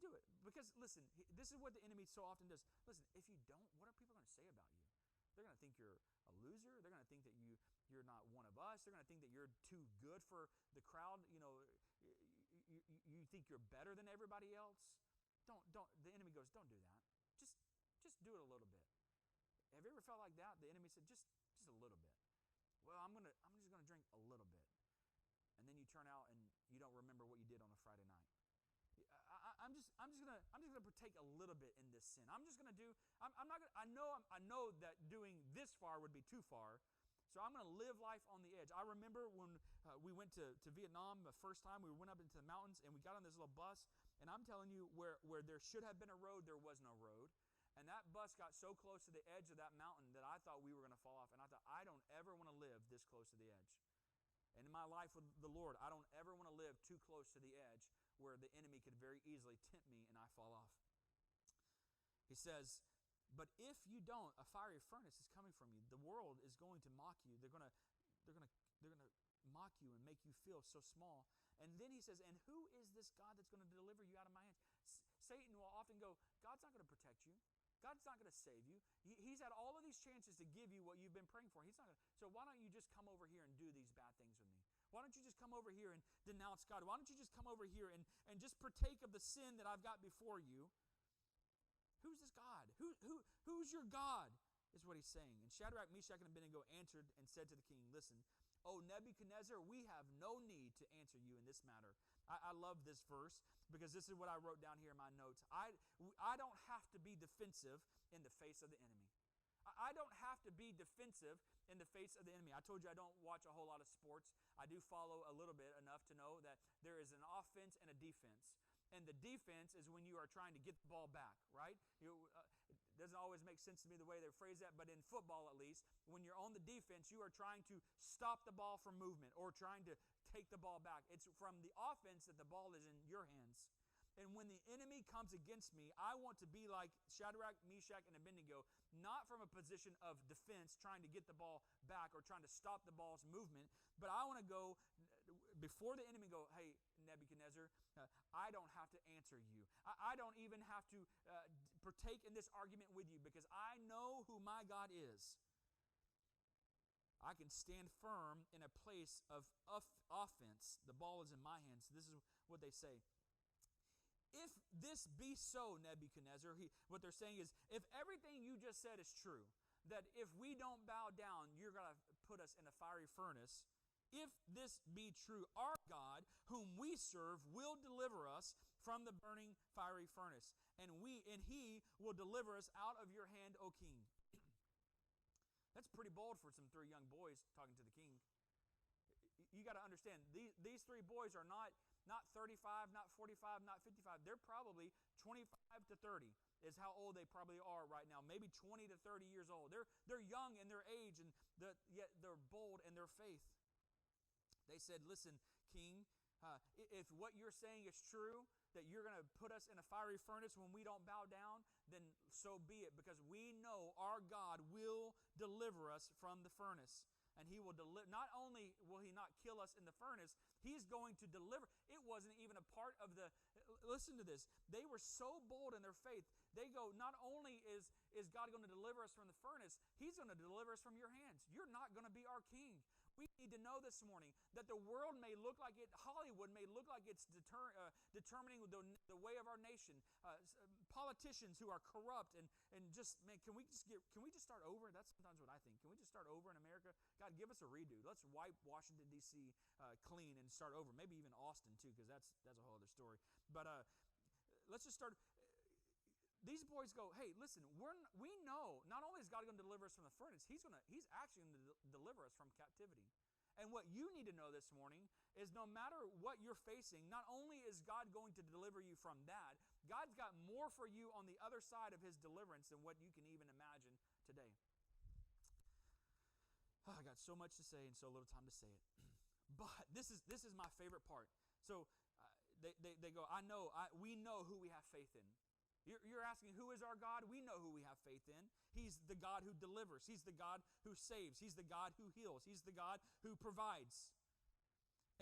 do it. Because listen, this is what the enemy so often does. Listen, if you don't, what are people going to say about you? They're going to think you're a loser. They're going to think that you're not one of us. They're going to think that you're too good for the crowd. You think you're better than everybody else. Don't. The enemy goes, don't do that. Just do it a little bit. Have you ever felt like that? The enemy said, just a little bit. Well, I'm just gonna drink a little bit, and then you turn out and you don't remember what you did on a Friday night. I'm just gonna partake a little bit in this sin. I'm just gonna do. I'm not gonna. I know that doing this far would be too far. So I'm going to live life on the edge. I remember when we went to Vietnam the first time, we went up into the mountains and we got on this little bus. And I'm telling you, where there should have been a road, there was no road. And that bus got so close to the edge of that mountain that I thought we were going to fall off. And I thought, I don't ever want to live this close to the edge. And in my life with the Lord, I don't ever want to live too close to the edge where the enemy could very easily tempt me and I fall off. He says, but if you don't, a fiery furnace is coming from you. The world is going to mock you. They're going to mock you and make you feel so small. And then he says, and who is this God that's going to deliver you out of my hands? Satan will often go, God's not going to protect you. God's not going to save you. He's had all of these chances to give you what you've been praying for. He's not going to. So why don't you just come over here and do these bad things with me? Why don't you just come over here and denounce God? Why don't you just come over here and just partake of the sin that I've got before you? Who's this God? Who's your God? Is what he's saying. And Shadrach, Meshach, and Abednego answered and said to the king, listen, O Nebuchadnezzar, we have no need to answer you in this matter. I love this verse because this is what I wrote down here in my notes. I don't have to be defensive in the face of the enemy. I don't have to be defensive in the face of the enemy. I told you I don't watch a whole lot of sports. I do follow a little bit enough to know that there is an offense and a defense. And the defense is when you are trying to get the ball back, right? It doesn't always make sense to me the way they phrase that, but in football at least, when you're on the defense, you are trying to stop the ball from movement or trying to take the ball back. It's from the offense that the ball is in your hands. And when the enemy comes against me, I want to be like Shadrach, Meshach, and Abednego, not from a position of defense, trying to get the ball back or trying to stop the ball's movement, but I want to go before the enemy go, hey, Nebuchadnezzar, I don't have to answer you. I don't even have to partake in this argument with you because I know who my God is. I can stand firm in a place of offense. The ball is in my hands. This is what they say. If this be so, Nebuchadnezzar, what they're saying is, if everything you just said is true, that if we don't bow down, you're going to put us in a fiery furnace. If this be true, our God, whom we serve, will deliver us from the burning fiery furnace, and he will deliver us out of your hand, O king. That's pretty bold for some 3 young boys talking to the king. You got to understand, these 3 boys are not 35, not 45, not 55. They're probably 25 to 30 is how old they probably are right now. Maybe 20 to 30 years old. They're young in their age, and yet they're bold in their faith. They said, listen, king, if what you're saying is true, that you're going to put us in a fiery furnace when we don't bow down, then so be it, because we know our God will deliver us from the furnace. And he will deliver. Not only will he not kill us in the furnace, he's going to deliver. It wasn't even a part of the, listen to this. They were so bold in their faith. They go, not only is God going to deliver us from the furnace, he's going to deliver us from your hands. You're not going to be our king. We need to know this morning that the world may look like it, Hollywood may look like it's determining the way of our nation. Politicians who are corrupt and just, man, can we just start over? That's sometimes what I think. Can we just start over in America? God, give us a redo. Let's wipe Washington, D.C. Clean and start over. Maybe even Austin too, because that's a whole other story. But let's just start. These boys go, hey, listen, we know not only is God going to deliver us from the furnace, he's actually going to deliver us from captivity. And what you need to know this morning is no matter what you're facing, not only is God going to deliver you from that, God's got more for you on the other side of his deliverance than what you can even imagine today. Oh, I got so much to say and so little time to say it. But this is my favorite part. So they go, we know who we have faith in. You're asking, who is our God? We know who we have faith in. He's the God who delivers. He's the God who saves. He's the God who heals. He's the God who provides.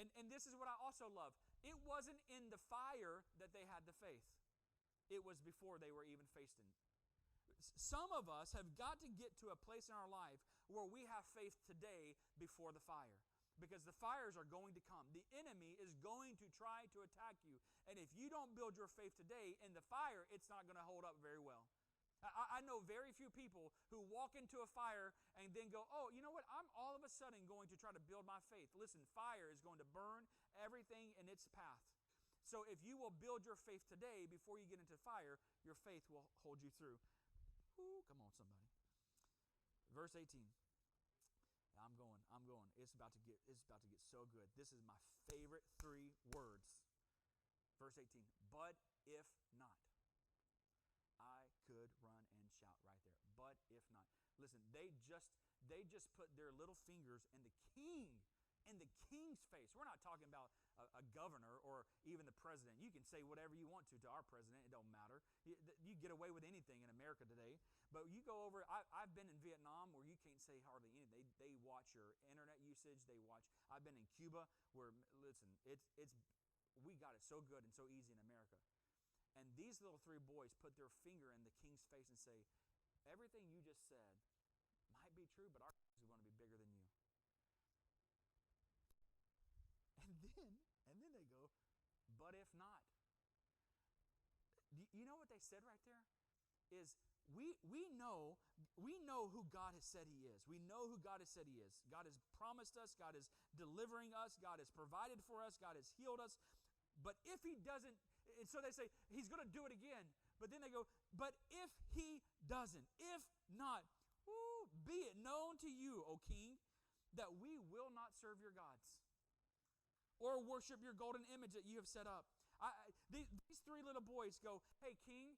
And this is what I also love. It wasn't in the fire that they had the faith. It was before they were even faced in. Some of us have got to get to a place in our life where we have faith today before the fire. Because the fires are going to come. The enemy is going to try to attack you. And if you don't build your faith today in the fire, it's not going to hold up very well. I know very few people who walk into a fire and then go, oh, you know what? I'm all of a sudden going to try to build my faith. Listen, fire is going to burn everything in its path. So if you will build your faith today before you get into fire, your faith will hold you through. Ooh, come on, somebody. Verse 18. I'm going. It's about to get so good. This is my favorite 3 words. Verse 18. But if not, I could run and shout right there. But if not. Listen, they just put their little fingers in the king's face. We're not talking about a governor or even the president. You can say whatever you want to our president. It don't matter. You get away with anything in America today. But you go over, I've been in Vietnam where you can't say hardly anything. They watch your internet usage. I've been in Cuba where, listen, we got it so good and so easy in America. And these little 3 boys put their finger in the king's face and say, everything you just said might be true, but our God is going to be bigger than you. And then they go, but if not. You know what they said right there? Is we know who God has said he is. We know who God has said he is. God has promised us. God is delivering us. God has provided for us. God has healed us. But if he doesn't, and so they say, he's going to do it again. But then they go, but if he doesn't, if not, be it known to you, O king, that we will not serve your gods or worship your golden image that you have set up. These 3 little boys go, hey, king,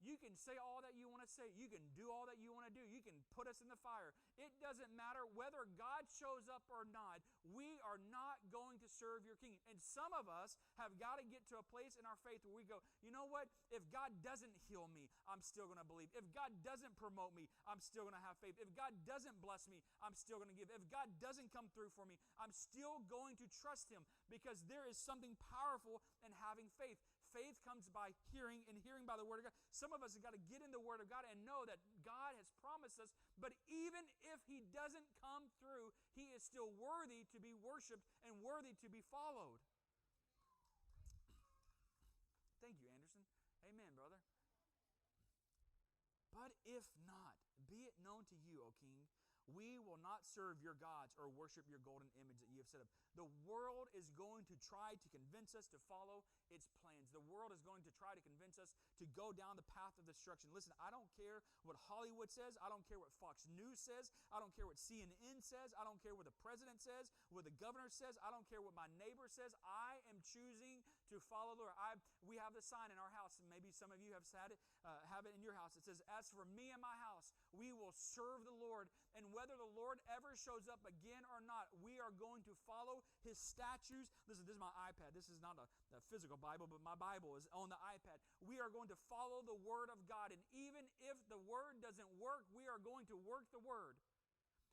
you can say all that you want to say. You can do all that you want to do. You can put us in the fire. It doesn't matter whether God shows up or not. We are not going to serve your king. And some of us have got to get to a place in our faith where we go, you know what? If God doesn't heal me, I'm still going to believe. If God doesn't promote me, I'm still going to have faith. If God doesn't bless me, I'm still going to give. If God doesn't come through for me, I'm still going to trust him, because there is something powerful in having faith. Faith comes by hearing, and hearing by the Word of God. Some of us have got to get in the Word of God and know that God has promised us, but even if he doesn't come through, he is still worthy to be worshiped and worthy to be followed. Thank you, Anderson. Amen, brother. But if not, be it known to you, O king, we will not serve your gods or worship your golden image that you have set up. The world is going to try to convince us to follow its plans. The world is going to try to convince us to go down the path of destruction. Listen, I don't care what Hollywood says. I don't care what Fox News says. I don't care what CNN says. I don't care what the president says, what the governor says. I don't care what my neighbor says. I am am choosing to follow the Lord. We have the sign in our house, and maybe some of you have have it in your house. It says, as for me and my house, we will serve the Lord. And whether the Lord ever shows up again or not, we are going to follow His statutes. Listen, this is my iPad. This is not a physical Bible, but my Bible is on the iPad. We are going to follow the Word of God. And even if the Word doesn't work, we are going to work the Word.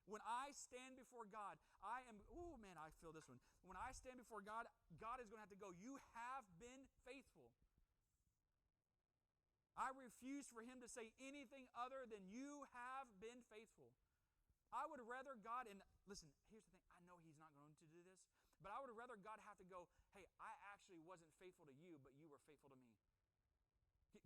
When I stand before God, I feel this one. When I stand before God, God is going to have to go, you have been faithful. I refuse for Him to say anything other than you have been faithful. I would rather God, and listen, here's the thing, I know He's not going to do this, but I would rather God have to go, hey, I actually wasn't faithful to you, but you were faithful to me.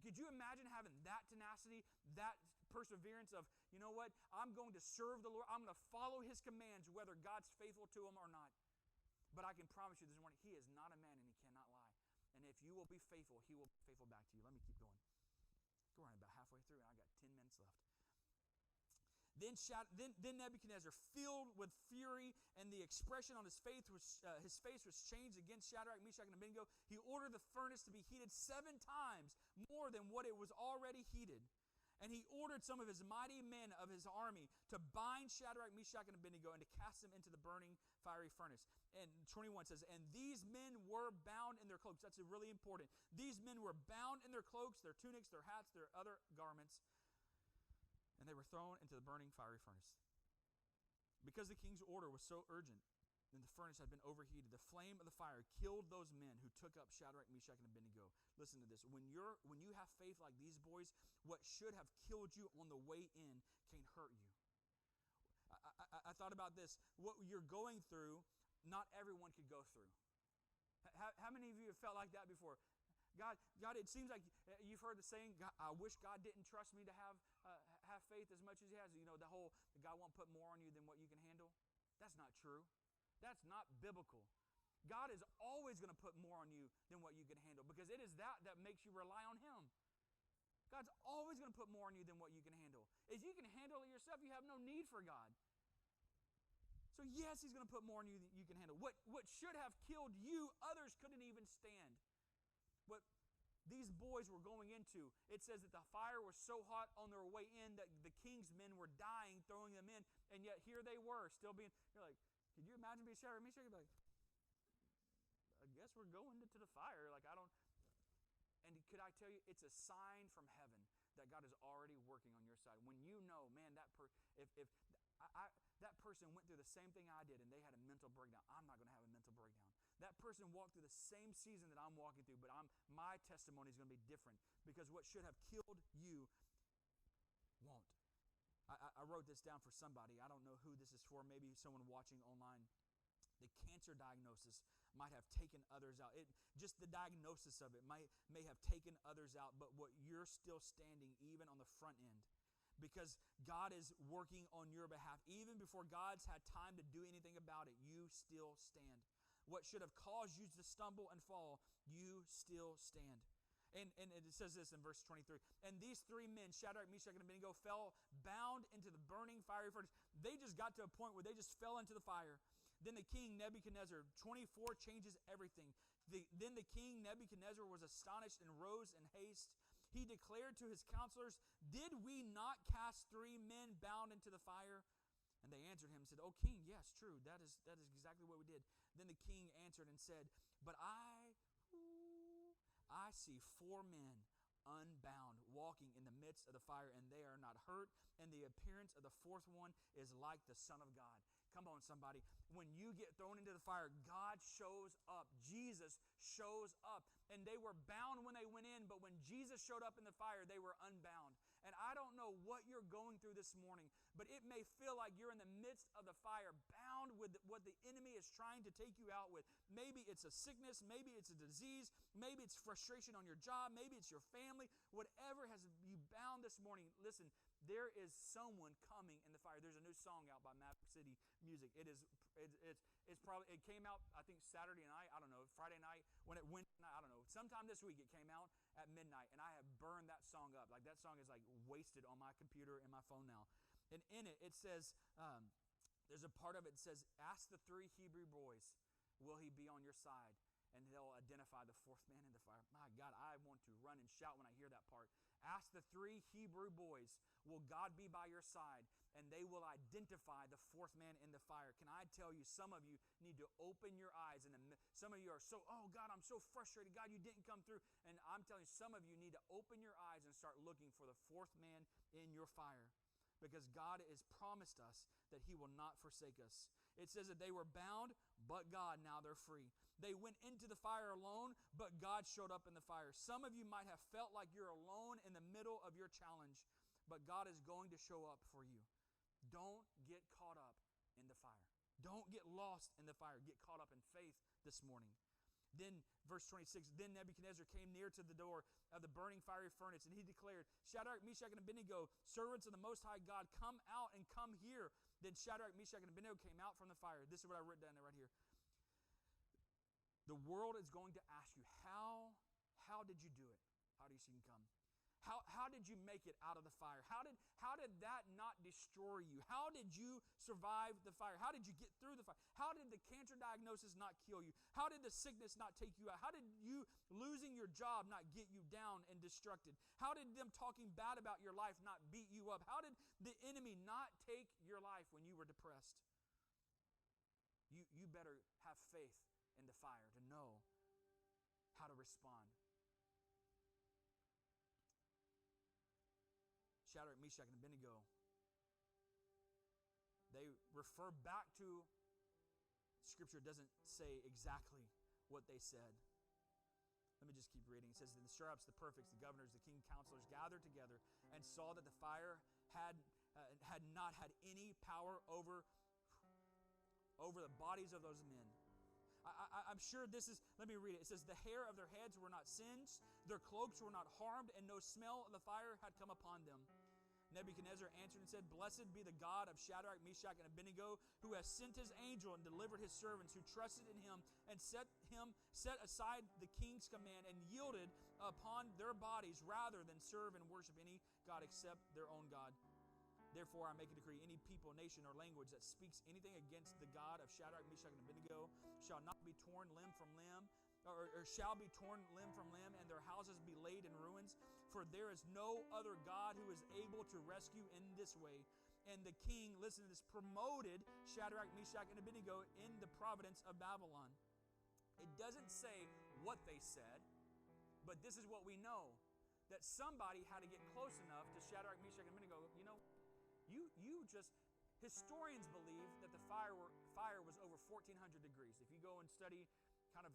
Could you imagine having that tenacity, that perseverance of, you know what, I'm going to serve the Lord, I'm going to follow His commands, whether God's faithful to Him or not. But I can promise you this morning, He is not a man and He cannot lie. And if you will be faithful, He will be faithful back to you. Let me keep going. We're running about halfway through, and I got 10 minutes left. Then Nebuchadnezzar, filled with fury, and the expression on his face was changed against Shadrach, Meshach, and Abednego. He ordered the furnace to be heated 7 times more than what it was already heated. And he ordered some of his mighty men of his army to bind Shadrach, Meshach, and Abednego and to cast them into the burning fiery furnace. And 21 says, and these men were bound in their cloaks. That's really important. These men were bound in their cloaks, their tunics, their hats, their other garments. And they were thrown into the burning fiery furnace. Because the king's order was so urgent, and the furnace had been overheated, the flame of the fire killed those men who took up Shadrach, Meshach, and Abednego. Listen to this. When you have faith like these boys, what should have killed you on the way in can hurt you. I thought about this. What you're going through, not everyone could go through. How many of you have felt like that before? God, it seems like you've heard the saying, I wish God didn't trust me to have faith as much as He has. You know, the whole, God won't put more on you than what you can handle. That's not true. That's not biblical. God is always going to put more on you than what you can handle, because it is that makes you rely on Him. God's always going to put more on you than what you can handle. If you can handle it yourself, you have no need for God. So yes, He's going to put more on you than you can handle. What should have killed you, others couldn't even stand. What these boys were going into, it says that the fire was so hot on their way in that the king's men were dying, throwing them in, and yet here they were, still being, you're like, could you imagine being Shadrach, Meshach? You'd be like, I guess we're going into the fire. And could I tell you, it's a sign from heaven that God is already working on your side. When you know, man, that person went through the same thing I did and they had a mental breakdown, I'm not going to have a mental breakdown. That person walked through the same season that I'm walking through, but my testimony is going to be different, because what should have killed you won't. I wrote this down for somebody. I don't know who this is for. Maybe someone watching online. The cancer diagnosis might have taken others out. Just the diagnosis of it may have taken others out, but what you're still standing even on the front end, because God is working on your behalf. Even before God's had time to do anything about it, you still stand. What should have caused you to stumble and fall, you still stand. And it says this in verse 23. And these 3 men, Shadrach, Meshach, and Abednego, fell bound into the burning fiery furnace. They just got to a point where they just fell into the fire. Then the king Nebuchadnezzar, 24 changes everything. Then the king Nebuchadnezzar was astonished and rose in haste. He declared to his counselors, did we not cast 3 men bound into the fire? And they answered him and said, O king, yes, true. That is exactly what we did. Then the king answered and said, but I see 4 men unbound walking in the midst of the fire, and they are not hurt, and the appearance of the 4th one is like the Son of God. Come on, somebody. When you get thrown into the fire, God shows up. Jesus shows up. And they were bound when they went in, but when Jesus showed up in the fire, they were unbound. And I don't know what you're going through this morning, but it may feel like you're in the midst of the fire, bound with what the enemy is trying to take you out with. Maybe it's a sickness, maybe it's a disease, maybe it's frustration on your job, maybe it's your family. Whatever has you bound this morning, listen, there is someone coming in the fire. There's a new song out by Maverick City Music. It came out, I think, Saturday night, I don't know, Friday night, when it went, I don't know, sometime this week it came out at midnight, and I have burned that song up. Like, that song is like wasted on my computer and my phone now. And in it, it says, there's a part of it that says, ask the 3 Hebrew boys, will he be on your side? And they'll identify the fourth man in the fire. My God, I want to run and shout when I hear that part. Ask the 3 Hebrew boys, will God be by your side? And they will identify the fourth man in the fire. Can I tell you, some of you need to open your eyes. Some of you are so, oh God, I'm so frustrated. God, you didn't come through. And I'm telling you, some of you need to open your eyes and start looking for the fourth man in your fire. Because God has promised us that He will not forsake us. It says that they were bound, but God, now they're free. They went into the fire alone, but God showed up in the fire. Some of you might have felt like you're alone in the middle of your challenge, but God is going to show up for you. Don't get caught up in the fire. Don't get lost in the fire. Get caught up in faith this morning. Then, verse 26, then Nebuchadnezzar came near to the door of the burning fiery furnace, and he declared, Shadrach, Meshach, and Abednego, servants of the Most High God, come out and come here. Then Shadrach, Meshach, and Abednego came out from the fire. This is what I wrote down right here. The world is going to ask you, how did you do it? How do you see him come? How did you make it out of the fire? How did that not destroy you? How did you survive the fire? How did you get through the fire? How did the cancer diagnosis not kill you? How did the sickness not take you out? How did you losing your job not get you down and destructed? How did them talking bad about your life not beat you up? How did the enemy not take your life when you were depressed? You better have faith in the fire to know how to respond. Shadrach, Meshach, and Abednego, they refer back to Scripture. Doesn't say exactly what they said. Let me just keep reading. It says, the satraps, the prefects, the governors, the king counselors gathered together and saw that the fire had not had any power over the bodies of those men. I'm sure this is, let me read it. It says, the hair of their heads were not singed, their cloaks were not harmed, and no smell of the fire had come upon them. Nebuchadnezzar answered and said, Blessed be the God of Shadrach, Meshach, and Abednego, who has sent his angel and delivered his servants who trusted in him and set aside the king's command and yielded upon their bodies rather than serve and worship any God except their own God. Therefore, I make a decree, any people, nation, or language that speaks anything against the God of Shadrach, Meshach, and Abednego shall not be torn limb from limb, or shall be torn limb from limb, and their houses be laid in ruins. For there is no other God who is able to rescue in this way. And the king, listen to this, promoted Shadrach, Meshach, and Abednego in the province of Babylon. It doesn't say what they said, but this is what we know, that somebody had to get close enough to Shadrach, Meshach, and Abednego. Historians believe that the fire was over 1,400 degrees. If you go and study kind of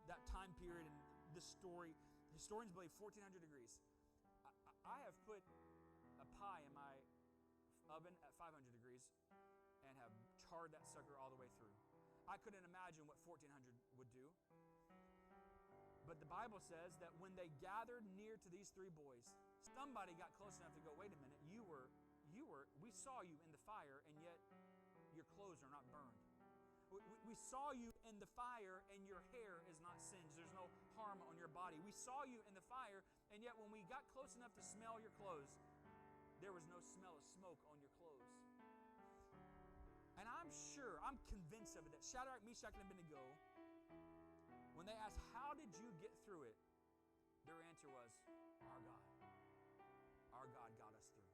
that time period and this story, historians believe 1,400 degrees. I have put a pie in my oven at 500 degrees and have charred that sucker all the way through. I couldn't imagine what 1,400 would do. But the Bible says that when they gathered near to these 3 boys, somebody got close enough to go, wait a minute, we saw you in the fire, and yet your clothes are not burned. We saw you in the fire, and your hair is not singed. There's no harm on your body. We saw you in the fire, and yet when we got close enough to smell your clothes, there was no smell of smoke on your clothes. And I'm convinced of it, that Shadrach, Meshach, and Abednego, when they asked, how did you get through it? Their answer was, our God. Our God got us through.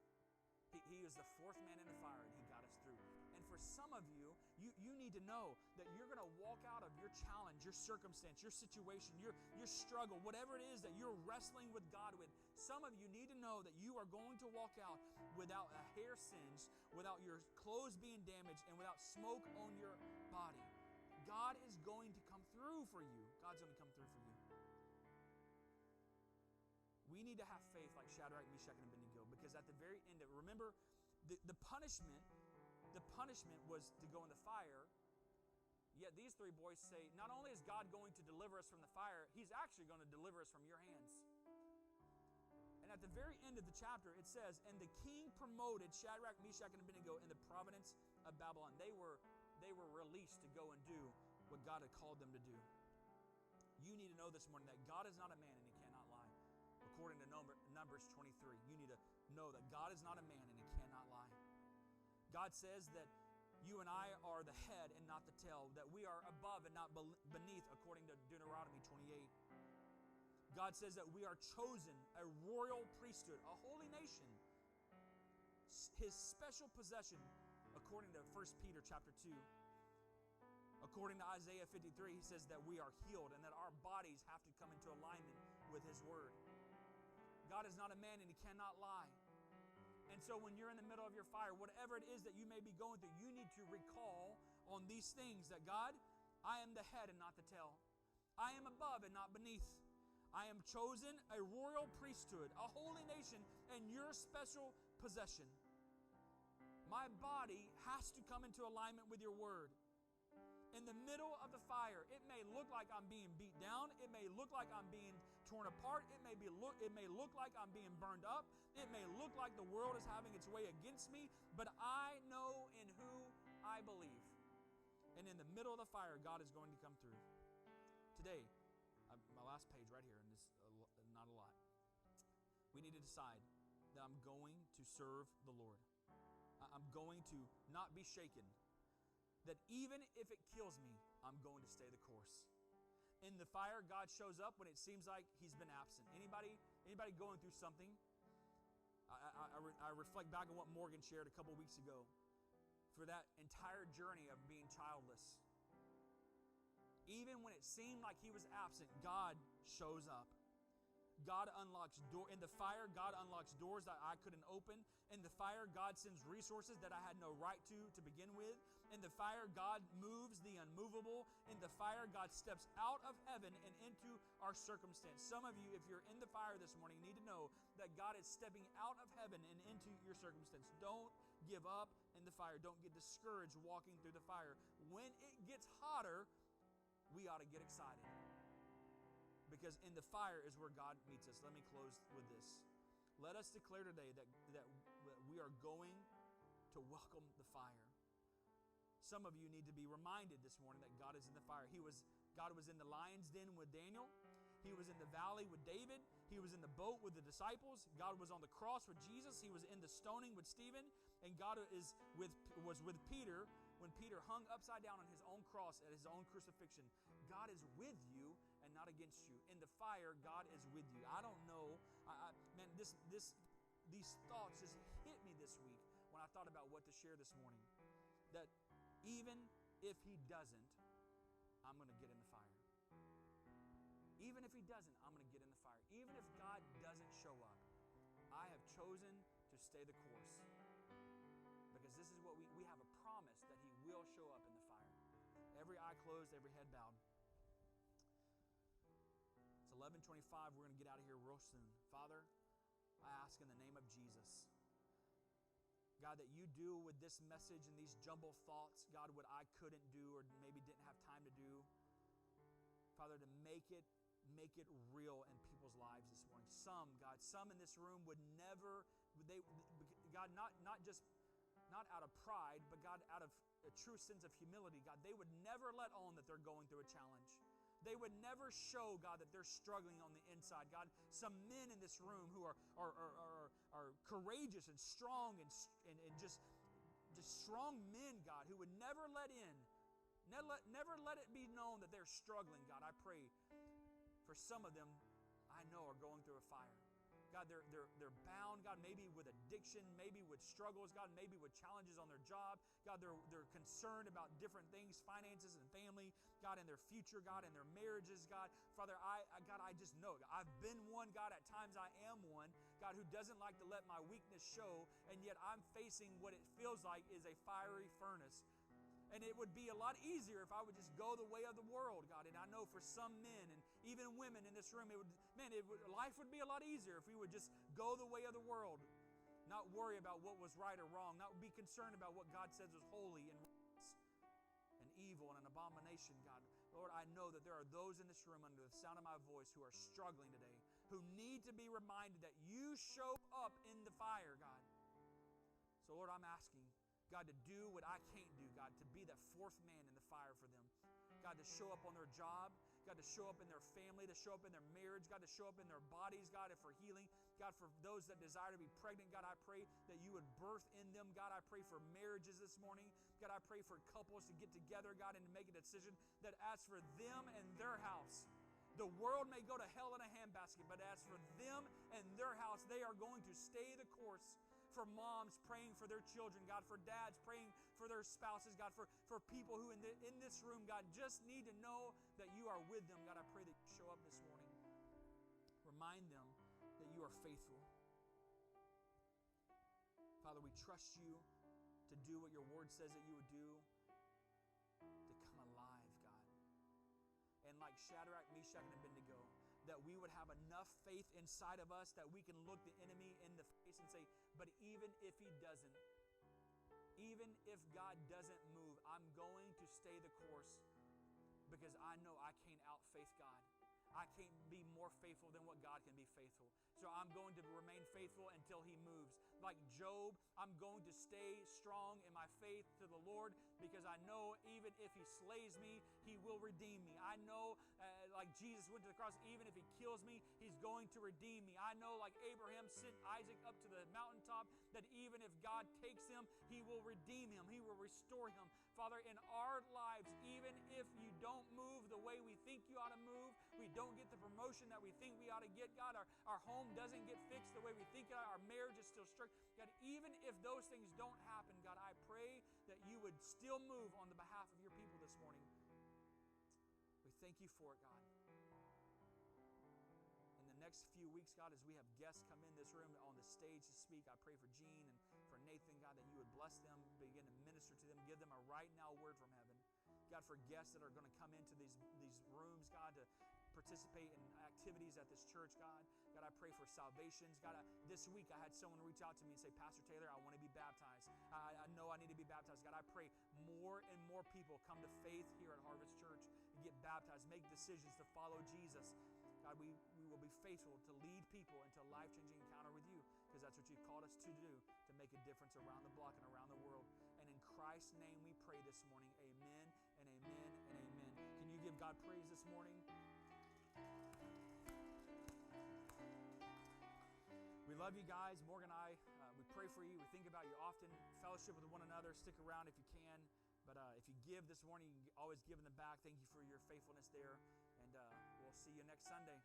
He is the fourth man in the fire, and He got us through. And for some of you, you need to know that you're going to walk out of your challenge, your circumstance, your situation, your struggle, whatever it is that you're wrestling with God with. Some of you need to know that you are going to walk out without a hair singed, without your clothes being damaged, and without smoke on your body. God is going to come through for you. God's going to come through for you. We need to have faith like Shadrach, Meshach, and Abednego, because at the very end of it, remember, the punishment was to go in the fire. Yet these 3 boys say, not only is God going to deliver us from the fire, He's actually going to deliver us from your hands. And at the very end of the chapter, it says, and the king promoted Shadrach, Meshach, and Abednego in the province of Babylon. They were released to go and do what God had called them to do. You need to know this morning that God is not a man and He cannot lie. According to Numbers 23, you need to know that God is not a man and He cannot lie. God says that you and I are the head and not the tail, that we are above and not beneath, according to Deuteronomy 28. God says that we are chosen, a royal priesthood, a holy nation, His special possession, according to 1 Peter chapter 2. According to Isaiah 53, he says that we are healed and that our bodies have to come into alignment with His word. God is not a man and He cannot lie. And so when you're in the middle of your fire, whatever it is that you may be going through, you need to recall on these things that God, I am the head and not the tail. I am above and not beneath. I am chosen, a royal priesthood, a holy nation, and your special possession. My body has to come into alignment with your word. In the middle of the fire, it may look like I'm being beat down. It may look like I'm being torn apart. It may look like I'm being burned up. It may look like the world is having its way against me, but I know in who I believe. And in the middle of the fire, God is going to come through. Today, my last page right here, and this not a lot. We need to decide that I'm going to serve the Lord. I'm going to not be shaken. That even if it kills me, I'm going to stay the course. In the fire, God shows up when it seems like He's been absent. Anybody going through something? I reflect back on what Morgan shared a couple weeks ago. For that entire journey of being childless. Even when it seemed like He was absent, God shows up. God unlocks doors. In the fire, God unlocks doors that I couldn't open. In the fire, God sends resources that I had no right to begin with. In the fire, God moves the unmovable. In the fire, God steps out of heaven and into our circumstance. Some of you, if you're in the fire this morning, need to know that God is stepping out of heaven and into your circumstance. Don't give up in the fire. Don't get discouraged walking through the fire. When it gets hotter, we ought to get excited. Because in the fire is where God meets us. Let me close with this. Let us declare today that we are going to welcome the fire. Some of you need to be reminded this morning that God is in the fire. God was in the lion's den with Daniel. He was in the valley with David. He was in the boat with the disciples. God was on the cross with Jesus. He was in the stoning with Stephen. And God was with Peter when Peter hung upside down on his own cross at his own crucifixion. God is with you and not against you. In the fire, God is with you. I don't know. These thoughts just hit me this week when I thought about what to share this morning. That even if He doesn't, I'm going to get in the fire. Even if He doesn't, I'm going to get in the fire. Even if God doesn't show up, I have chosen to stay the course. Because this is what we have a promise that He will show up in the fire. Every eye closed, every head bowed. It's 11:25. We're going to get out of here real soon. Father, I ask in the name of Jesus, God, that You do with this message and these jumbled thoughts, God, what I couldn't do or maybe didn't have time to do. Father, to make it real in people's lives this morning. Some in this room would never, God, not out of pride, but God, out of a true sense of humility, God, they would never let on that they're going through a challenge. They would never show, God, that they're struggling on the inside. God, some men in this room who are courageous and strong and just strong men, God, who would never let it be known that they're struggling, God. I pray for some of them I know are going through a fire. God, they're bound, God, maybe with addiction, maybe with struggles, God, maybe with challenges on their job. God, they're concerned about different things, finances and family, God, and their future, God, and their marriages, God. Father, I just know, I've been one, God, at times I am one, God, who doesn't like to let my weakness show, and yet I'm facing what it feels like is a fiery furnace. And it would be a lot easier if I would just go the way of the world, God. And I know for some men and even women in this room, life would be a lot easier if we would just go the way of the world, not worry about what was right or wrong, not be concerned about what God says is holy and righteous and evil and an abomination, God. Lord, I know that there are those in this room under the sound of my voice who are struggling today, who need to be reminded that You show up in the fire, God. So, Lord, I'm asking, God, to do what I can't do, God, to be that fourth man in the fire for them. God, to show up on their job, God, to show up in their family, to show up in their marriage, God, to show up in their bodies, God, and for healing. God, for those that desire to be pregnant, God, I pray that You would birth in them. God, I pray for marriages this morning. God, I pray for couples to get together, God, and to make a decision that as for them and their house, The world may go to hell in a handbasket, but as for them and their house, they are going to stay the course. For moms praying for their children, God, for dads praying for their spouses, God, for people who in this room, God, just need to know that you are with them. God, I pray that you show up this morning. Remind them that you are faithful. Father, we trust you to do what your word says that you would do, to come alive, God. And like Shadrach, Meshach, and Abednego, that we would have enough faith inside of us that we can look the enemy in the face and say, but even if he doesn't, even if God doesn't move, I'm going to stay the course because I know I can't outfaith God. I can't be more faithful than what God can be faithful. So I'm going to remain faithful until he moves. Like Job, I'm going to stay strong in my faith to the Lord because I know even if he slays me, he will redeem me. I know like Jesus went to the cross, even if he kills me, he's going to redeem me. I know like Abraham sent Isaac up to the mountaintop, that even if God takes him, he will redeem him. He will restore him. Father, in our lives, even if you don't move the way we think you ought to move, we don't get the promotion that we think we ought to get, God, our home doesn't get fixed the way we think it ought, our marriage is still strict. God, even if those things don't happen, God, I pray that you would still move on the behalf of your people this morning. We thank you for it, God. In the next few weeks, God, as we have guests come in this room on the stage to speak, I pray for Gene and for Nathan, God, that you would bless them, begin to minister to them, give them a right now word from heaven. God, for guests that are going to come into these rooms, God, to participate in activities at this church, God. God, I pray for salvations. God, this week I had someone reach out to me and say, Pastor Taylor, I want to be baptized. I know I need to be baptized. God, I pray more and more people come to faith here at Harvest Church and get baptized, make decisions to follow Jesus. God, we will be faithful to lead people into a life-changing encounter with you, because that's what you've called us to do, to make a difference around the block and around the world. And in Christ's name we pray this morning. Amen and amen and amen. Can you give God praise this morning? We love you guys. Morgan and I, we pray for you. We think about you often. Fellowship with one another. Stick around if you can. But if you give this morning, you can always give in the back. Thank you for your faithfulness there. And we'll see you next Sunday.